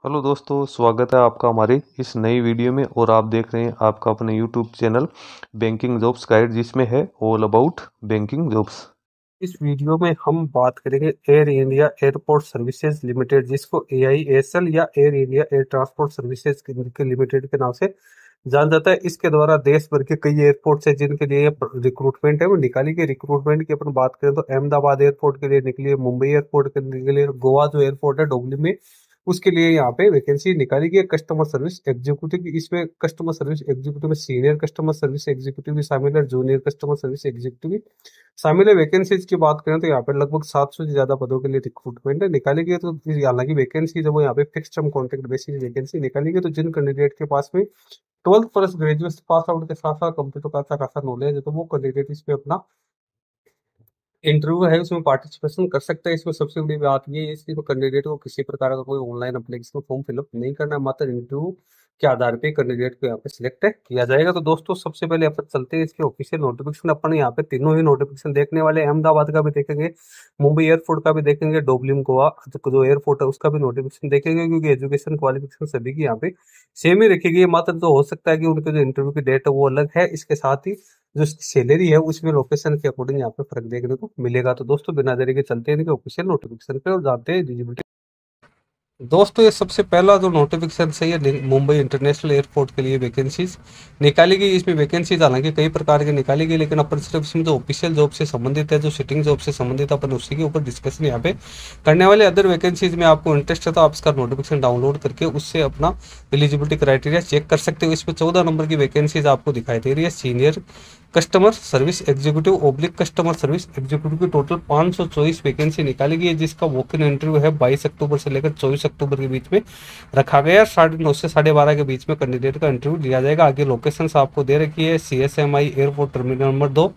Hello दोस्तों, स्वागत है आपका हमारी इस नई वीडियो में। और आप देख रहे हैं आपका अपने YouTube channel banking jobs guide, जिसमें है ऑल अबाउट बैंकिंग जॉब्स। इस वीडियो में हम बात करेंगे air India airport services limited, जिसको एआईएसएल या air India air transport services limited के नाम से जाना जाता है। इसके द्वारा देश भर के कई एयरपोर्ट्स है जिनके लिए रिक्रूटमेंट है वो निकाली गई। रिक्रूटमेंट की अपन बात करें तो अहमदाबाद एयरपोर्ट के लिए निकली है, मुंबई एयरपोर्ट के लिए, गोवा जो एयरपोर्ट है डोगली में, उसके लिए यहाँ पे वैकेंसी निकाली गई है। कस्टमर सर्विस एग्जीक्यूटिव की, इसमें कस्टमर सर्विस एग्जीक्यूटिव में सीनियर कस्टमर सर्विस एग्जीक्यूटिव भी शामिल है, जूनियर कस्टमर सर्विस एग्जीक्यूटिव भी शामिल है। वैकेंसीज की बात करें तो यहाँ पे लगभग 700 से ज्यादा पदों के लिए रिक्रूटमेंट है निकाली गई है। तो हालांकि वैकेंसी जब वो यहाँ पे fix term contract basis vacancy निकाली गई, तो जिन कैंडिडेट के पास में 12th plus graduate pass out के साथ साथ कंप्यूटर का अच्छा खासा नॉलेज है, तो वो कैंडिडेट इसमें अपना इंटरव्यू है उसमें पार्टिसिपेशन कर सकते हैं। इसमें सबसे बड़ी बात ये है इसमें कैंडिडेट को किसी प्रकार का कोई ऑनलाइन एप्लीकेशन फॉर्म फिलअप नहीं करना है, मात्र इंटरव्यू के आधार पे कैंडिडेट को यहाँ पे सिलेक्ट किया जाएगा। तो दोस्तों सबसे पहले अपन चलते हैं इसके ऑफिशियल नोटिफिकेशन। अपन यहाँ पे तीनों ही नोटिफिकेशन देखने वाले हैं। अहमदाबाद का भी देखेंगे, मुंबई एयरपोर्ट का भी देखेंगे, डोबलिम गोवा जो एयरपोर्ट है उसका भी नोटिफिकेशन देखेंगे, क्योंकि एजुकेशन क्वालिफिकेशन सभी की यहाँ पे सेम ही रखी गई है। मात्र तो हो सकता है कि उनके जो इंटरव्यू की डेट है वो अलग है, इसके साथ ही जो सैलरी है उसमें लोकेशन के अकॉर्डिंग यहाँ पे फर्क देखने को मिलेगा। तो दोस्तों बिना देरी के चलते हैं इनके ऑफिशियल नोटिफिकेशन पे और जानते हैं एलिजिबिलिटी। दोस्तों ये सबसे पहला जो नोटिफिकेशन है ये मुंबई इंटरनेशनल एयरपोर्ट के लिए वैकेंसीज निकाली गई। इसमें वैकेंसीज हालांकि कई प्रकार की निकाली गई, लेकिन अपन सिर्फ इसमें जो ऑफिशियल जॉब से संबंधित है, जो सिटिंग जॉब से संबंधित है, अपन उसी के ऊपर डिस्कशन यहाँ पे करने वाले। अदर वैकेंसीज में आपको इंटरेस्ट है तो आप इसका नोटिफिकेशन डाउनलोड करके उससे अपना एलिजिबिलिटी क्राइटेरिया चेक कर सकते हो। इसमें 14 नंबर की वैकेंसीज आपको दिखाई दे रही है। Senior customer service executive oblique customer service executive की टोटल 524 वैकेंसी निकाली गई है, जिसका वॉक इन इंटरव्यू है 22 अक्टूबर से लेकर 24 अक्टूबर के बीच में रखा गया है। 9:30 से 12:30 के बीच में कैंडिडेट का इंटरव्यू लिया जाएगा। आगे लोकेशन आपको दे रखी है, CSMI airport terminal number 2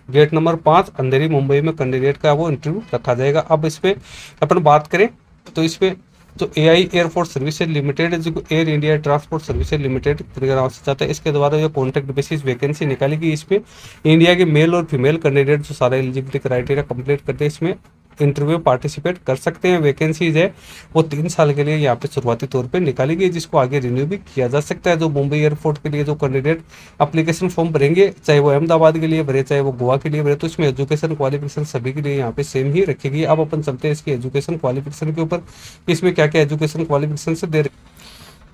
gate number 5 Andheri Mumbai में कैंडिडेट का वो इंटरव्यू रखा जाएगा। अब इस पे अपन बात करें तो इसमें जो एआई एयरपोर्ट सर्विसेज लिमिटेड है, जो air India transport services limited नाम से चाहता है, इसके द्वारा जो कॉन्ट्रैक्ट बेसिस वैकेंसी निकाली गई, इसमें इंडिया के मेल और फीमेल कैंडिडेट जो सारा एलिजिबिलिटी क्राइटेरिया कंप्लीट करते हैं इसमें इंटरव्यू पार्टिसिपेट कर सकते हैं। वैकेंसीज है वो 3 साल के लिए यहाँ पे शुरुआती तौर पे निकाली गई, जिसको आगे रिन्यू भी किया जा सकता है। जो मुंबई एयरपोर्ट के लिए जो कैंडिडेट एप्लीकेशन फॉर्म भरेंगे, चाहे वो अहमदाबाद के लिए भरे चाहे वो गोवा के लिए भरे, तो इसमें एजुकेशन क्वालिफिकेशन सभी के लिए यहाँ पे सेम ही रखेगी। अब अपन चलते हैं इसकी एजुकेशन क्वालिफिकेशन के ऊपर, इसमें क्या क्या एजुकेशन क्वालिफिकेशन से दे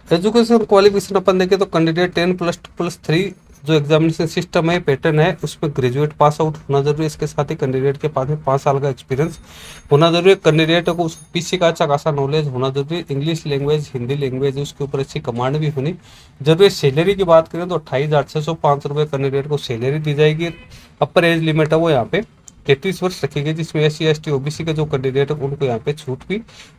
एजुकेशन क्वालिफिकेशन अपन देखें तो कैंडिडेट 10+2+3 जो एग्जामिनेशन सिस्टम है पैटर्न है उसमें ग्रेजुएट पास आउट होना जरूरी है। इसके साथ ही कैंडिडेट के पास में 5 साल का एक्सपीरियंस होना जरूरी है। कैंडिडेट को उस पीसी का अच्छा खासा नॉलेज होना जरूरी है। इंग्लिश लैंग्वेज हिंदी लैंग्वेज उसके ऊपर अच्छी कमांड भी होनी जरूरी है। सैलरी की बात करें तो 28,605 रुपये कैंडिडेट को सैलरी दी जाएगी। अपर एज लिमिट है वो यहाँ पे 33 वर्ष रखी गई, जिसमें SC ST OBC के जो कैंडिडेट है उनको यहाँ पे छूट भी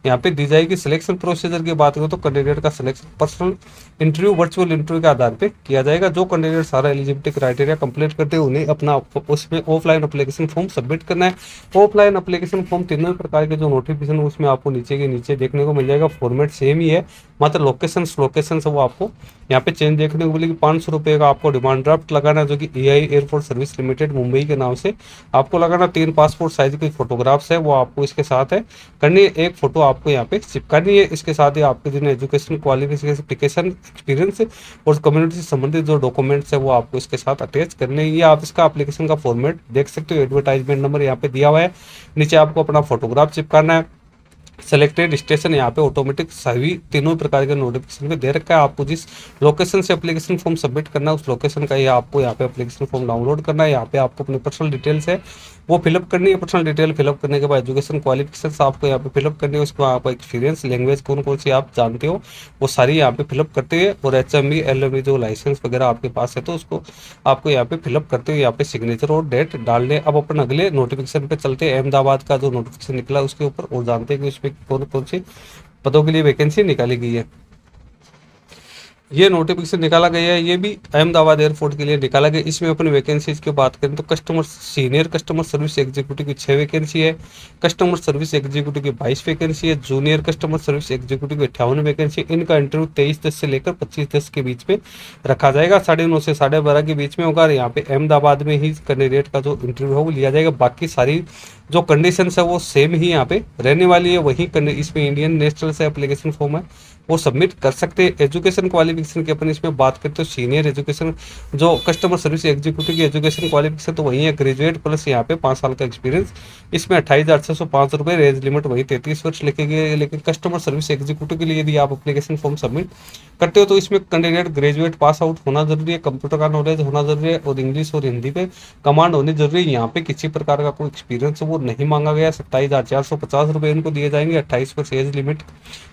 यहाँ पे दी जाएगी। सिलेक्शन प्रोसीजर की बात करें तो कैंडिडेट का selection personal interview virtual interview के आधार पे किया जाएगा। जो कैंडिडेट सारा एलिजिबिलिटी क्राइटेरिया कंप्लीट करते हैं उन्हें अपना उसमें ऑफलाइन एप्लीकेशन फॉर्म सबमिट करना है। ऑफलाइन एप्लीकेशन फॉर्म तीनों प्रकार के जो नोटिफिकेशन उसमें आपको नीचे के नीचे देखने को मिल जाएगा। फॉर्मेट सेम ही है, मात्र लोकेशन वो आपको यहाँ पे चेंज देखने को मिलेगी। 500 रुपये का आपको डिमांड ड्राफ्ट लगाना है, जो कि AI airport service limited Mumbai के नाम से आपको लगाना। 3 पासपोर्ट साइज की फोटोग्राफ्स है वो आपको इसके साथ है करनी है। एक फोटो आपको यहाँ पे चिपकानी है। इसके साथ ही आपके जिन्हें एजुकेशन क्वालिफिकेशन एक्सपीरियंस और कम्युनिटी से संबंधित जो डॉक्यूमेंट्स है वो आपको इसके साथ अटैच करने हैं। ये आप इसका एप्लीकेशन का फॉर्मेट देख सकते हो, एडवर्टाइजमेंट नंबर यहाँ पे दिया हुआ है। नीचे आपको अपना फोटोग्राफ चिपकाना है। सेलेक्टेड स्टेशन यहाँ पे ऑटोमेटिक सभी तीनों प्रकार के नोटिफिकेशन पे दे रखा है। आपको जिस लोकेशन से एप्लीकेशन फॉर्म सबमिट करना है उस लोकेशन का ये आपको यहाँ पे एप्लीकेशन फॉर्म डाउनलोड करना है। यहाँ पे आपको अपनी पर्सनल डिटेल्स है वो फिलअप करनी है। पर्सनल डिटेल फिलअप करने के बाद एजुकेशन क्वालिफिकेशन आपको यहाँ पे फिलअप करनी है। उसको आप एक्सपीरियंस लैंग्वेज कौन कौन सी आप जानते हो वो सारी यहाँ पे फिलअप करते हैं। और HME LME जो लाइसेंस वगैरह आपके पास है तो उसको आपको यहाँ पे फिलअप करते हुए यहाँ पे सिग्नेचर और डेट डालने। अब अपन अगले नोटिफिकेशन पे चलते हैं। अहमदाबाद का जो नोटिफिकेशन निकला उसके ऊपर और जानते हैं कि उसमें कौन कौन सी पदों के लिए वैकेंसी निकाली गई है। ये नोटिफिकेशन निकाला गया है, ये भी अहमदाबाद एयरपोर्ट के लिए निकाला गया। इसमें अपनी वैकेंसीज की बात करें तो customer senior customer service executive की 6 वैकेंसी है। कस्टमर सर्विस एग्जीक्यूटिव की 22 वैकेंसी है। जूनियर कस्टमर सर्विस एग्जीक्यूटिव की 58 वैकेंसी। इनका इंटरव्यू 23/10 से लेकर 25/10 के बीच में रखा जाएगा। 9:30 से 12:30 के बीच में होगा। यहाँ पे अहमदाबाद में ही कैंडिडेट का जो इंटरव्यू है वो लिया जाएगा। बाकी सारी जो कंडीशन है वो सेम ही यहाँ पे रहने वाली है। वही इसमें इंडियन नेशनल से एप्लीकेशन फॉर्म है वो सबमिट कर सकते हैं। एजुकेशन क्वालिफिकेशन की अपन इसमें बात करते हो सीनियर एजुकेशन, जो कस्टमर सर्विस एग्जीक्यूटिव की एजुकेशन क्वालिफिकेशन तो वही है ग्रेजुएट प्लस यहाँ पे 5 साल का एक्सपीरियंस। इसमें 28,605 रुपये, रेज लिमिट वही 33 वर्ष लिखे गए। लेकिन कस्टमर सर्विस एग्जीक्यूटिव के लिए यदि आप एप्लीकेशन फॉर्म सबमिट करते हो तो इसमें कैंडिडेट ग्रेजुएट पास आउट होना जरूरी है, कंप्यूटर का नॉलेज होना जरूरी है और इंग्लिश और हिंदी पे कमांड होनी जरूरी है। यहाँ पे किसी प्रकार का कोई एक्सपीरियंस वो नहीं मांगा गया। 27,450 रुपये इनको दिए जाएंगे। 28 वर्ष एज लिमिट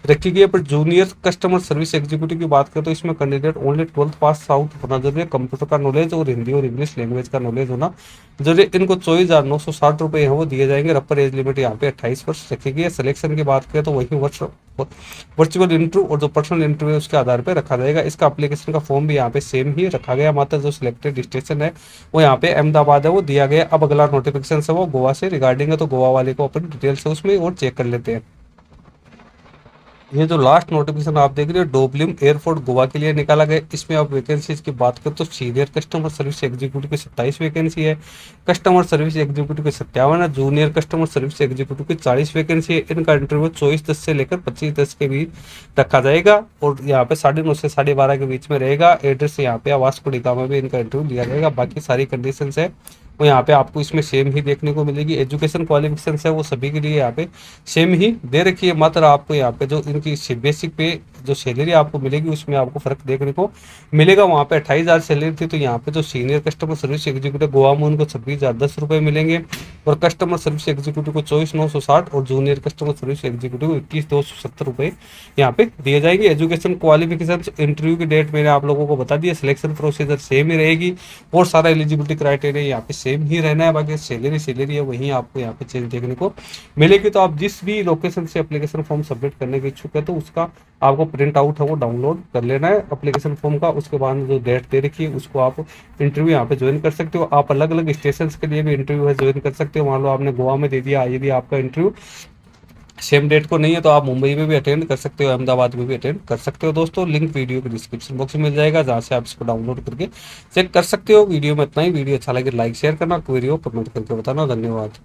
रखी गई है। पर जूनियर कस्टमर सर्विस एग्जीक्यूटिव की बात करें तो इसमें candidate only 12th pass out होना जरूरी है, कंप्यूटर का नॉलेज और हिंदी और इंग्लिश लैंग्वेज का नॉलेज होना जरूरी। इनको 24,960 रुपये वो दिए जाएंगे। रपर एज लिमिट यहाँ पे 28 वर्ष रखी गई है। सिलेक्शन की बात करें तो वही वर्चुअल इंटरव्यू और जो पर्सनल इंटरव्यू उसके आधार पर रखा जाएगा। इसका एप्लीकेशन का फॉर्म भी यहाँ पे सेम ही रखा गया, मात्र जो सिलेक्टेड स्टेशन है वो यहाँ पे अहमदाबाद है वो दिया गया। अब अगला नोटिफिकेशन है वो गोवा से रिगार्डिंग है, तो गोवा वाले को अपन डिटेल्स है उसमें और चेक कर लेते हैं। ये जो लास्ट नोटिफिकेशन आप देख रहे हो डोबलिम एयरपोर्ट गोवा के लिए निकाला गया। इसमें आप वैकेंसीज की बात करें तो सीनियर कस्टमर सर्विस एग्जीक्यूटिव की 27 वैकेंसी है, कस्टमर सर्विस एग्जीक्यूटिव की 57 है, जूनियर कस्टमर सर्विस एग्जीक्यूटिव की 40 वैकेंसी है। इनका इंटरव्यू 24/10 से लेकर 25/10 के बीच रखा जाएगा और यहाँ पे 9:30 से 12:30 के बीच में रहेगा। एड्रेस यहाँ पे वास्को डिगा में भी इनका इंटरव्यू लिया जाएगा। बाकी सारी कंडीशन है वो यहाँ पे आपको इसमें सेम ही देखने को मिलेगी। एजुकेशन क्वालिफिकेशन है वो सभी के लिए यहाँ पे सेम ही दे रखी है। मात्र आपको यहाँ पे जो इनकी बेसिक पे जो सैलरी आपको मिलेगी उसमें आपको फर्क देखने को मिलेगा। वहाँ पे 28,000 सैलरी थी, तो यहाँ पे जो senior customer service executive Goa में उनको 26,010 रुपये मिलेंगे और कस्टमर सर्विस एग्जीक्यूटिव को 24,960 और जूनियर कस्टमर सर्विस एग्जीक्यूटिव को 21,270 रुपये यहाँ पे दिए जाएंगे। एजुकेशन क्वालिफिकेशन इंटरव्यू की डेट मैंने आप लोगों को बता दिया। सिलेक्शन प्रोसीजर सेम ही रहेगी और सारा एलिजिबिलिटी क्राइटेरिया यहाँ पे सेम ही रहना है। बाकी सैलरी है वहीं आपको यहाँ पे चेंज देखने को मिलेगी। तो आप जिस भी लोकेशन से एप्लीकेशन फॉर्म सबमिट करने के इच्छुक है तो उसका आपको प्रिंट आउट है वो डाउनलोड कर लेना है एप्लीकेशन फॉर्म का। उसके बाद जो डेट दे रखी है उसको आप इंटरव्यू यहाँ पे ज्वाइन कर सकते हो। आप अलग अलग स्टेशन के लिए भी इंटरव्यू है ज्वाइन कर सकते हो। मान लो आपने गोवा में दे दिया, यदि आपका इंटरव्यू सेम डेट को नहीं है तो आप मुंबई में भी अटेंड कर सकते हो, अहमदाबाद में भी अटेंड कर सकते हो। दोस्तों लिंक वीडियो के डिस्क्रिप्शन बॉक्स में मिल जाएगा, जहाँ से आप इसको डाउनलोड करके चेक कर सकते हो। वीडियो में इतना ही। वीडियो अच्छा लगे लाइक शेयर करना, क्वेरी हो कमेंट करके बताना। धन्यवाद।